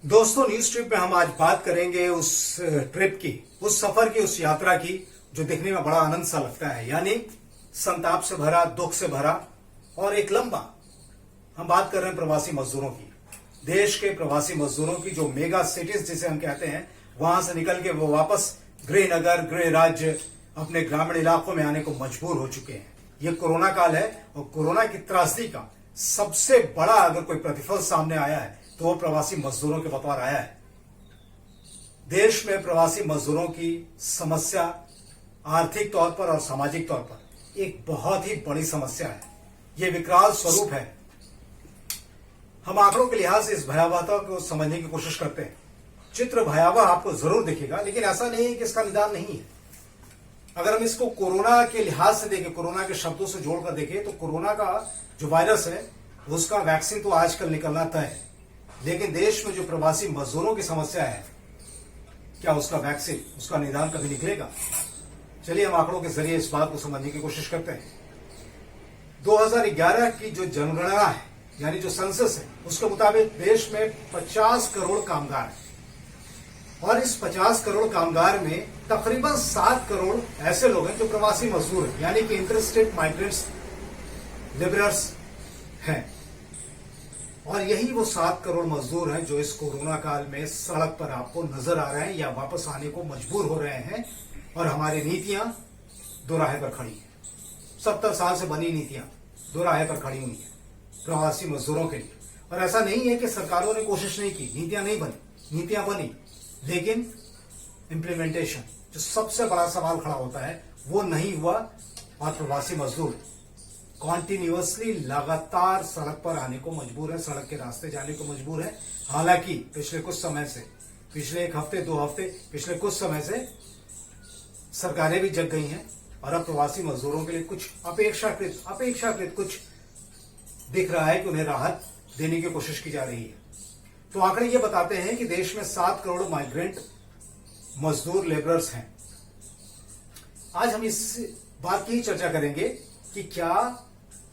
दोस्तों, news trip में हम आज बात करेंगे उस ट्रिप की, उस सफर की, उस यात्रा की जो देखने में बड़ा आनंद सा लगता है, यानी संताप से भरा, दुख से भरा और एक लंबा। हम बात कर रहे हैं प्रवासी मजदूरों की, देश के प्रवासी मजदूरों की, जो मेगा सिटीज जिसे हम कहते हैं, वहां से निकल के वो वापस गृह नगर, गृह राज्य, अपने ग्रामीण इलाकों में आने को मजबूर हो चुके हैं। ये कोरोना काल है और कोरोना की त्रासदी का सबसे बड़ा अगर कोई प्रतिफल सामने आया है तो वो प्रवासी मजदूरों के बतौर आया है। देश में प्रवासी मजदूरों की समस्या आर्थिक तौर पर और सामाजिक तौर पर एक बहुत ही बड़ी समस्या है। ये विकराल स्वरूप है। हम आंकड़ों के लिहाज से इस भयावहता को समझने की कोशिश करते हैं। चित्र भयावह आपको जरूर दिखेगा, लेकिन ऐसा नहीं है कि इसका निदान नहीं है। अगर हम इसको कोरोना के लिहाज से देखें, कोरोना के शब्दों से जोड़कर देखें, तो कोरोना का जो वायरस है उसका वैक्सीन तो आजकल निकलना तय है, लेकिन देश में जो प्रवासी मजदूरों की समस्या है, क्या उसका वैक्सीन, उसका निदान कभी निकलेगा? चलिए हम आंकड़ों के जरिए इस बात को समझने की कोशिश करते हैं। 2011 की जो जनगणना है, यानी जो सेंसस है, उसके मुताबिक देश में 50 करोड़ कामगार है और इस 50 करोड़ कामगार में तकरीबन 7 करोड़ ऐसे लोग हैं जो प्रवासी मजदूर हैं, यानी कि इंटरस्टेट माइग्रेंट्स, लेबरर्स हैं। और यही वो 7 करोड़ मजदूर हैं जो इस कोरोना काल में सड़क पर आपको नजर आ रहे हैं या वापस आने को मजबूर हो रहे हैं। और हमारी नीतियां दोराहे पर खड़ी हैं। 70 साल से बनी नीतियां दोराहे पर खड़ी हुई हैं प्रवासी मजदूरों के लिए। और ऐसा नहीं है कि सरकारों ने कोशिश नहीं की, नीतियां नहीं बनी, नीतियां बनी, लेकिन इम्प्लीमेंटेशन, जो सबसे बड़ा सवाल खड़ा होता है, वो नहीं हुआ। और प्रवासी मजदूर कॉन्टिन्यूअसली लगातार सड़क पर आने को मजबूर है, सड़क के रास्ते जाने को मजबूर है। हालांकि पिछले कुछ समय से, पिछले एक हफ्ते, 2 हफ्ते, पिछले कुछ समय से सरकारें भी जग गई हैं और अब प्रवासी मजदूरों के लिए कुछ अपेक्षाकृत कुछ दिख रहा है कि उन्हें राहत देने की कोशिश की जा रही है। तो आंकड़े ये बताते हैं कि देश में 7 करोड़ माइग्रेंट मजदूर, लेबरर्स हैं। आज हम इस बात की चर्चा करेंगे कि क्या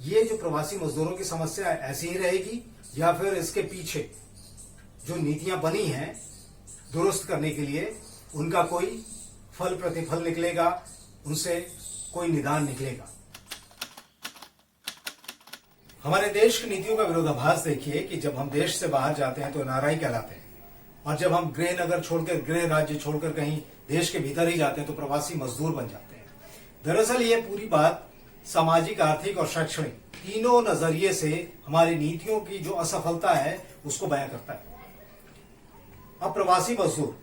ये जो प्रवासी मजदूरों की समस्या ऐसी ही रहेगी या फिर इसके पीछे जो नीतियां बनी हैं दुरुस्त करने के लिए, उनका कोई फल प्रतिफल निकलेगा, उनसे कोई निदान निकलेगा। हमारे देश की नीतियों का विरोधाभास देखिए कि जब हम देश से बाहर जाते हैं तो एनआरआई कहलाते हैं, और जब हम गृह नगर छोड़कर, गृह राज्य छोड़कर कहीं देश के भीतर ही जाते हैं तो प्रवासी मजदूर बन जाते हैं। दरअसल ये पूरी बात सामाजिक, आर्थिक और शैक्षणिक तीनों नजरिए से हमारी नीतियों की जो असफलता है उसको बयां करता है। अब प्रवासी मजदूर,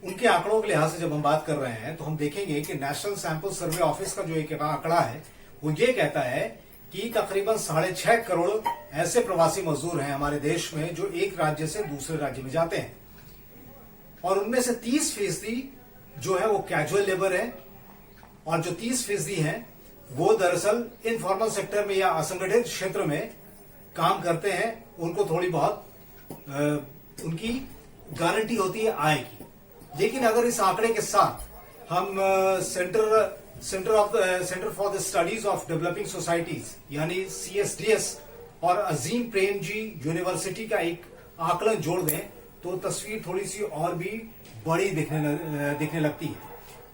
उनके आंकड़ों के लिहाज से जब हम बात कर रहे हैं तो हम देखेंगे कि नेशनल सैंपल सर्वे ऑफिस का जो एक आंकड़ा है वो ये कहता है कि तकरीबन 6.5 करोड़ ऐसे प्रवासी मजदूर हैं हमारे देश में जो एक राज्य से दूसरे राज्य में जाते हैं, और उनमें से 30% जो है वो कैजुअल लेबर है, और जो 30% हैं वो दरअसल इनफॉर्मल सेक्टर में या असंगठित क्षेत्र में काम करते हैं। उनको थोड़ी बहुत उनकी गारंटी होती है आय की। लेकिन अगर इस आंकड़े के साथ हम centre for the studies of developing societies यानी CSDS और अजीम प्रेमजी यूनिवर्सिटी का एक आकलन जोड़ दें तो तस्वीर थोड़ी सी और भी बड़ी दिखने लगती है।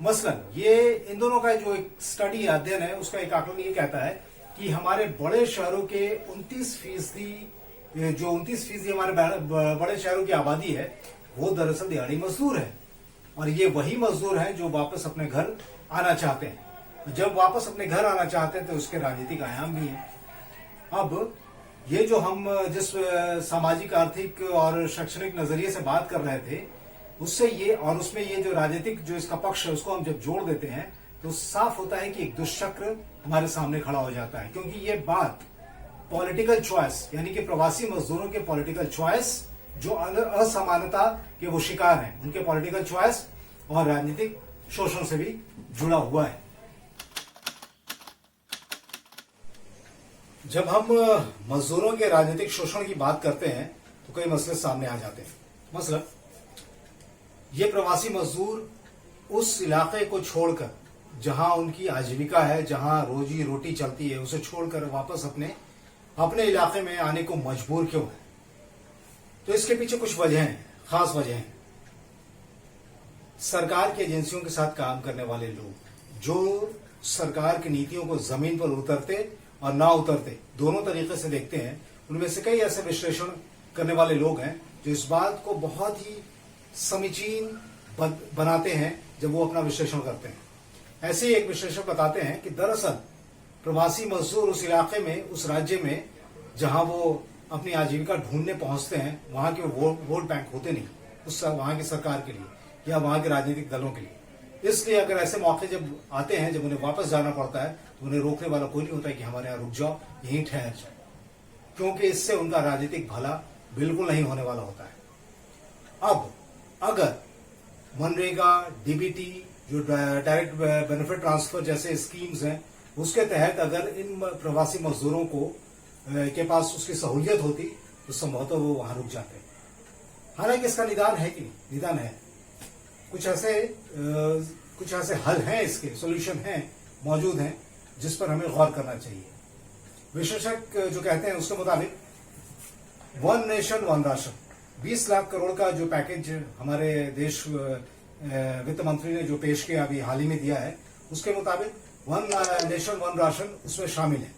मसलन ये इन दोनों का जो एक स्टडी अध्ययन है उसका एक आकलन ये कहता है कि हमारे बड़े शहरों के 29% हमारे बड़े शहरों की आबादी है वो दरअसल दिहाड़ी मजदूर है, और ये वही मजदूर हैं जो वापस अपने घर आना चाहते हैं। जब वापस अपने घर आना चाहते हैं तो उसके राजनीतिक आयाम भी हैं। अब ये जो हम जिस सामाजिक, आर्थिक और शैक्षणिक नजरिए से बात कर रहे थे, उससे ये और उसमें ये जो राजनीतिक जो इसका पक्ष है उसको हम जब जोड़ देते हैं तो साफ होता है कि एक दुष्चक्र हमारे सामने खड़ा हो जाता है। क्योंकि ये बात पॉलिटिकल चॉइस, यानी कि प्रवासी मजदूरों के पॉलिटिकल चॉइस जो असमानता के वो शिकार हैं, उनके पॉलिटिकल चॉइस और राजनीतिक शोषण से भी जुड़ा हुआ है। जब हम मजदूरों के राजनीतिक शोषण की बात करते हैं तो कई मसले सामने आ जाते हैं। मतलब ये प्रवासी मजदूर उस इलाके को छोड़कर जहां उनकी आजीविका है, जहां रोजी रोटी चलती है, उसे छोड़कर वापस अपने इलाके में आने को मजबूर क्यों है? तो इसके पीछे कुछ वजह हैं, खास वजह हैं। सरकार की एजेंसियों के साथ काम करने वाले लोग जो सरकार की नीतियों को जमीन पर उतरते और ना उतरते दोनों तरीके से देखते हैं, उनमें से कई ऐसे विश्लेषण करने वाले लोग हैं जो इस बात को बहुत ही समीचीन बनाते हैं जब वो अपना विश्लेषण करते हैं। ऐसे ही एक विश्लेषक बताते हैं कि दरअसल प्रवासी मजदूर उस इलाके में, उस राज्य में जहां वो अपनी आजीविका ढूंढने पहुंचते हैं, वहां के वोट बैंक होते नहीं उस वहां की सरकार के लिए या वहां के राजनीतिक दलों के लिए। इसलिए अगर ऐसे मौके जब आते हैं, जब उन्हें वापस जाना पड़ता है, तो उन्हें रोकने वाला कोई नहीं होता है कि हमारे यहाँ रुक जाओ, यहीं ठहर जाओ, क्योंकि इससे उनका राजनीतिक भला बिल्कुल नहीं होने वाला होता है। अब अगर मनरेगा, डीबीटी, जो डायरेक्ट बेनिफिट ट्रांसफर जैसे स्कीम्स हैं, उसके तहत अगर इन प्रवासी मजदूरों को के पास उसकी सहूलियत होती तो संभवतः वो वहां रुक जाते। हालांकि इसका निदान है कि नहीं, निदान है। कुछ ऐसे हल हैं, इसके सॉल्यूशन हैं, मौजूद हैं, जिस पर हमें गौर करना चाहिए। विशेषज्ञ जो कहते हैं उसके मुताबिक one nation one ration, 20 lakh crore का जो पैकेज हमारे देश वित्त मंत्री ने जो पेश किया, अभी हाल ही में दिया है, उसके मुताबिक वन नेशन वन राशन उसमें शामिल है।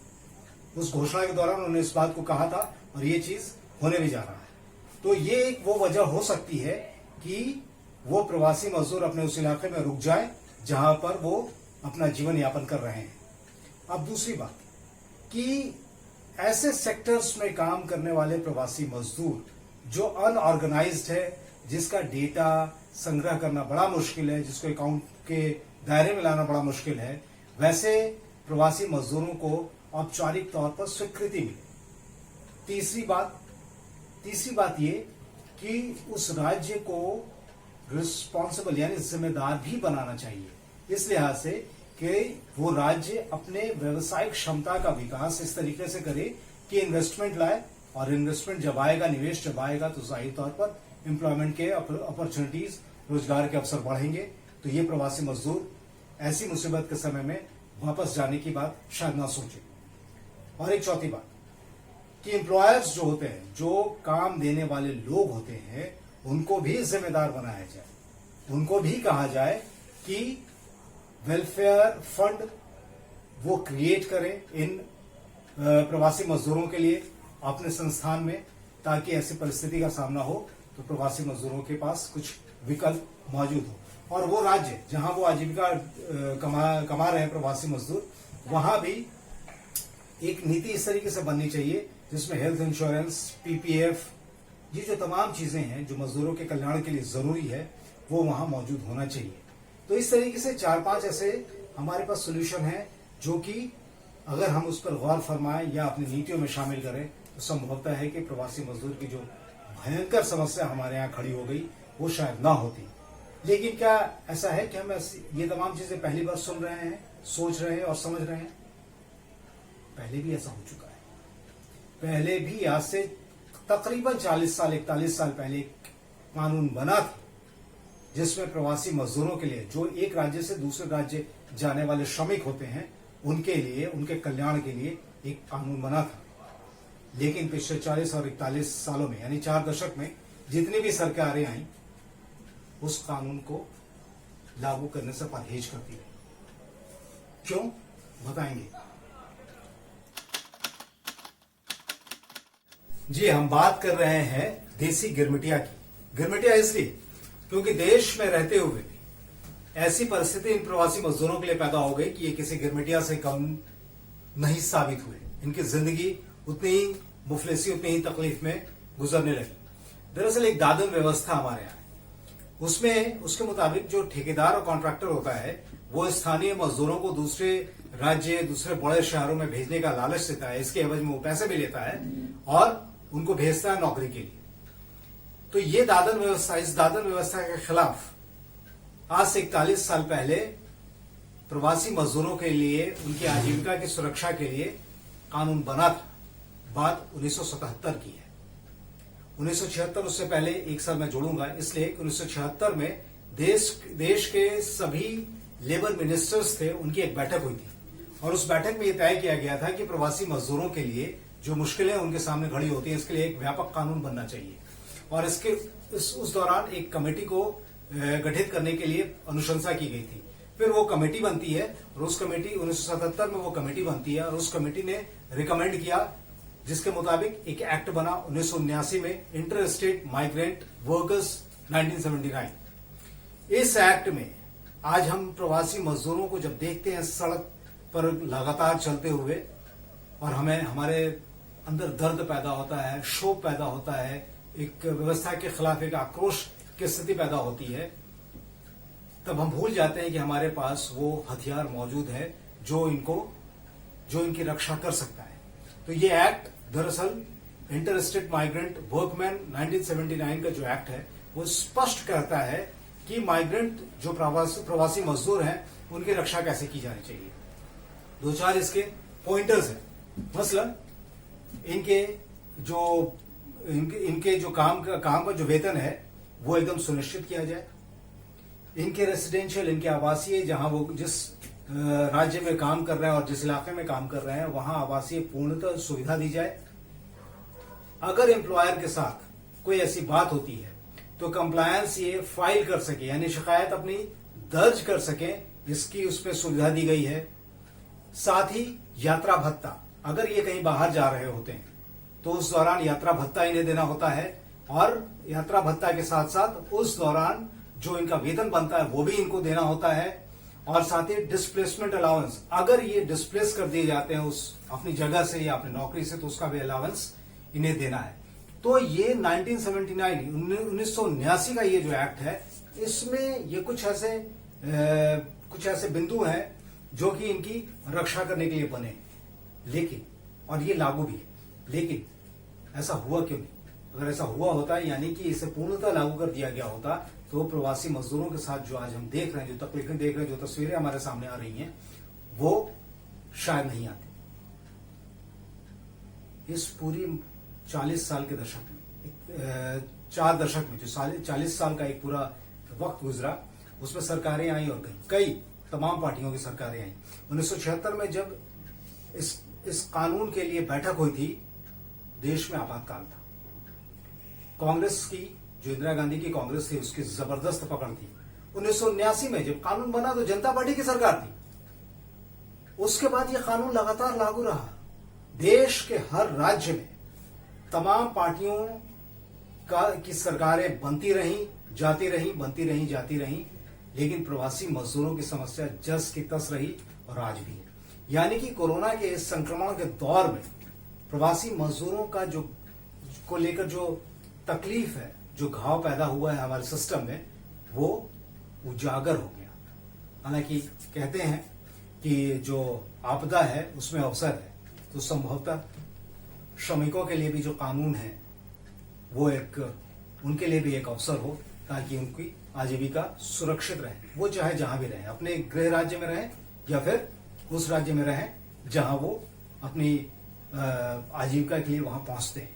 उस घोषणा के दौरान उन्होंने इस बात को कहा था और ये चीज होने भी जा रहा है। तो ये एक वो वजह हो सकती है कि वो प्रवासी मजदूर अपने उस इलाके में रुक जाए जहां पर वो अपना जीवन यापन कर रहे हैं। अब दूसरी बात कि ऐसे सेक्टर्स में काम करने वाले प्रवासी मजदूर जो अनऑर्गेनाइज्ड है, जिसका डेटा संग्रह करना बड़ा मुश्किल है, जिसको अकाउंट के दायरे में लाना बड़ा मुश्किल है, वैसे प्रवासी मजदूरों को औपचारिक तौर पर स्वीकृति मिले। तीसरी बात ये कि उस राज्य को रिस्पॉन्सिबल यानी जिम्मेदार भी बनाना चाहिए, इस लिहाज से कि वो राज्य अपने व्यवसायिक क्षमता का विकास इस तरीके से करे कि इन्वेस्टमेंट लाए, और इन्वेस्टमेंट जब आएगा, निवेश जब आएगा, तो जाहिर तौर पर एम्प्लॉयमेंट के अपॉर्चुनिटीज, रोजगार के अवसर बढ़ेंगे। तो ये प्रवासी मजदूर ऐसी मुसीबत के समय में वापस जाने की बात शायद ना सोचे। और एक चौथी बात कि एम्प्लॉयर्स जो होते हैं, जो काम देने वाले लोग होते हैं, उनको भी जिम्मेदार बनाया जाए। उनको भी कहा जाए कि वेलफेयर फंड वो क्रिएट करें इन प्रवासी मजदूरों के लिए अपने संस्थान में, ताकि ऐसी परिस्थिति का सामना हो तो प्रवासी मजदूरों के पास कुछ विकल्प मौजूद हो। और वो राज्य जहां वो आजीविका कमा रहे हैं प्रवासी मजदूर, वहां भी एक नीति इस तरीके से बननी चाहिए जिसमें हेल्थ इंश्योरेंस, पीपीएफ, ये जो तमाम चीजें हैं जो मजदूरों के कल्याण के लिए जरूरी है, वो वहां मौजूद होना चाहिए। तो इस तरीके से 4-5 ऐसे हमारे पास सोल्यूशन है जो कि अगर हम उस पर गौर फरमाएं या अपनी नीतियों में शामिल करें तो संभवतः है कि प्रवासी मजदूर की जो भयंकर समस्या हमारे यहाँ खड़ी हो गई वो शायद ना होती। लेकिन क्या ऐसा है कि हम ये तमाम चीजें पहली बार सुन रहे हैं, सोच रहे हैं और समझ रहे हैं? पहले भी ऐसा हो चुका है। पहले भी आज से तकरीबन 40 साल 41 साल पहले एक कानून बना था जिसमें प्रवासी मजदूरों के लिए, जो एक राज्य से दूसरे राज्य जाने वाले श्रमिक होते हैं, उनके लिए, उनके कल्याण के लिए एक कानून बना था। लेकिन पिछले 40 और 41 सालों में, यानी 4 दशक में जितनी भी सरकारें आई, उस कानून को लागू करने से परहेज करती रही। क्यों? बताएंगे। जी, हम बात कर रहे हैं देसी गिरमिटिया की। गिरमिटिया इसलिए क्योंकि देश में रहते हुए ऐसी परिस्थिति इन प्रवासी मजदूरों के लिए पैदा हो गई कि ये किसी गिरमिटिया से कम नहीं साबित हुए। इनकी जिंदगी उतनी ही मुफलिसी, उतनी ही तकलीफ में गुजरने लगी। दरअसल एक दादन व्यवस्था हमारे यहाँ, उसमें उसके मुताबिक जो ठेकेदार और कॉन्ट्रैक्टर होता है वो स्थानीय मजदूरों को दूसरे राज्य, दूसरे बड़े शहरों में भेजने का लालच देता है। इसके एवज में वो पैसे भी लेता है और उनको भेजता है नौकरी के लिए। तो ये दादन व्यवस्था, इस दादन व्यवस्था के खिलाफ आज से 41 साल पहले प्रवासी मजदूरों के लिए, उनकी आजीविका की सुरक्षा के लिए कानून बना था। बात 1977 की है। 1976, उससे पहले एक साल मैं जोड़ूंगा इसलिए कि 1976 में देश के सभी लेबर मिनिस्टर्स थे, उनकी एक बैठक हुई थी और उस बैठक में यह तय किया गया था कि प्रवासी मजदूरों के लिए जो मुश्किलें उनके सामने खड़ी होती हैं, इसके लिए एक व्यापक कानून बनना चाहिए। और उस दौरान एक कमेटी को गठित करने के लिए अनुशंसा की गई थी। फिर वो कमेटी बनती है और उस कमेटी 1977 में वो कमेटी बनती है और उस कमेटी ने रिकमेंड किया, जिसके मुताबिक एक एक्ट बना 1979 में, इंटर स्टेट माइग्रेंट वर्कर्स 1979। इस एक्ट में आज हम प्रवासी मजदूरों को जब देखते हैं सड़क पर लगातार चलते हुए, और हमें हमारे अंदर दर्द पैदा होता है, क्षोभ पैदा होता है, एक व्यवस्था के खिलाफ एक आक्रोश की स्थिति पैदा होती है, तब हम भूल जाते हैं कि हमारे पास वो हथियार मौजूद है जो इनकी रक्षा कर सकता है। तो ये एक्ट दरअसल इंटर स्टेट माइग्रेंट वर्कमैन 1979 का जो एक्ट है वो स्पष्ट करता है कि माइग्रेंट जो प्रवासी मजदूर हैं उनकी रक्षा कैसे की जानी चाहिए। दो चार इसके पॉइंटर्स हैं। मसलन इनके जो काम का जो वेतन है वो एकदम सुनिश्चित किया जाए। इनके रेसिडेंशियल, इनके आवासीय, जहां वो जिस राज्य में काम कर रहे हैं और जिस इलाके में काम कर रहे हैं वहां आवासीय पूर्णतः सुविधा दी जाए। अगर एम्प्लॉयर के साथ कोई ऐसी बात होती है तो कंप्लायंस ये फाइल कर सके, यानी शिकायत अपनी दर्ज कर सके, इसकी उसमें सुविधा दी गई है। साथ ही यात्रा भत्ता, अगर ये कहीं बाहर जा रहे होते हैं तो उस दौरान यात्रा भत्ता इन्हें देना होता है, और यात्रा भत्ता के साथ साथ उस दौरान जो इनका वेतन बनता है वो भी इनको देना होता है। और साथ ही डिस्प्लेसमेंट अलाउंस, अगर ये डिस्प्लेस कर दिए जाते हैं उस अपनी जगह से या अपनी नौकरी से तो उसका भी अलाउंस इन्हें देना है। तो ये 1979 का ये जो एक्ट है, इसमें ये कुछ ऐसे बिंदु हैं जो कि इनकी रक्षा करने के लिए बने, लेकिन और ये लागू भी है, लेकिन ऐसा हुआ क्यों नहीं? अगर ऐसा हुआ होता है, यानी कि इसे पूर्णतः लागू कर दिया गया होता, तो प्रवासी मजदूरों के साथ जो आज हम देख रहे हैं, जो तकलीफें देख रहे हैं, जो तस्वीरें हमारे सामने आ रही हैं, वो शायद नहीं आती। इस पूरी 40 साल के दशक में, 4 दशक में जो 40 साल का एक पूरा वक्त गुजरा, उसमें सरकारें आई और गई, कई तमाम पार्टियों की सरकारें आई। 1976 में जब इस कानून के लिए बैठक हुई थी, देश में आपातकाल था। कांग्रेस की, जो इंदिरा गांधी की कांग्रेस थी, उसकी जबरदस्त पकड़ थी। 1979 में जब कानून बना तो जनता पार्टी की सरकार थी। उसके बाद यह कानून लगातार लागू रहा। देश के हर राज्य में तमाम पार्टियों की सरकारें बनती रहीं, जाती रहीं, बनती रहीं, जाती रहीं, लेकिन प्रवासी मजदूरों की समस्या जस की तस रही और आज भी है। यानी कि कोरोना के इस संक्रमण के दौर में प्रवासी मजदूरों का को लेकर जो तकलीफ है, जो घाव पैदा हुआ है हमारे सिस्टम में, वो उजागर हो गया। हालांकि कहते हैं कि जो आपदा है उसमें अवसर है, तो संभवतः श्रमिकों के लिए भी जो कानून है वो उनके लिए भी एक अवसर हो, ताकि उनकी आजीविका सुरक्षित रहे। वो चाहे जहां भी रहें, अपने गृह राज्य में रहें या फिर उस राज्य में रहें जहां वो अपनी आजीविका के लिए वहां पहुंचते हैं।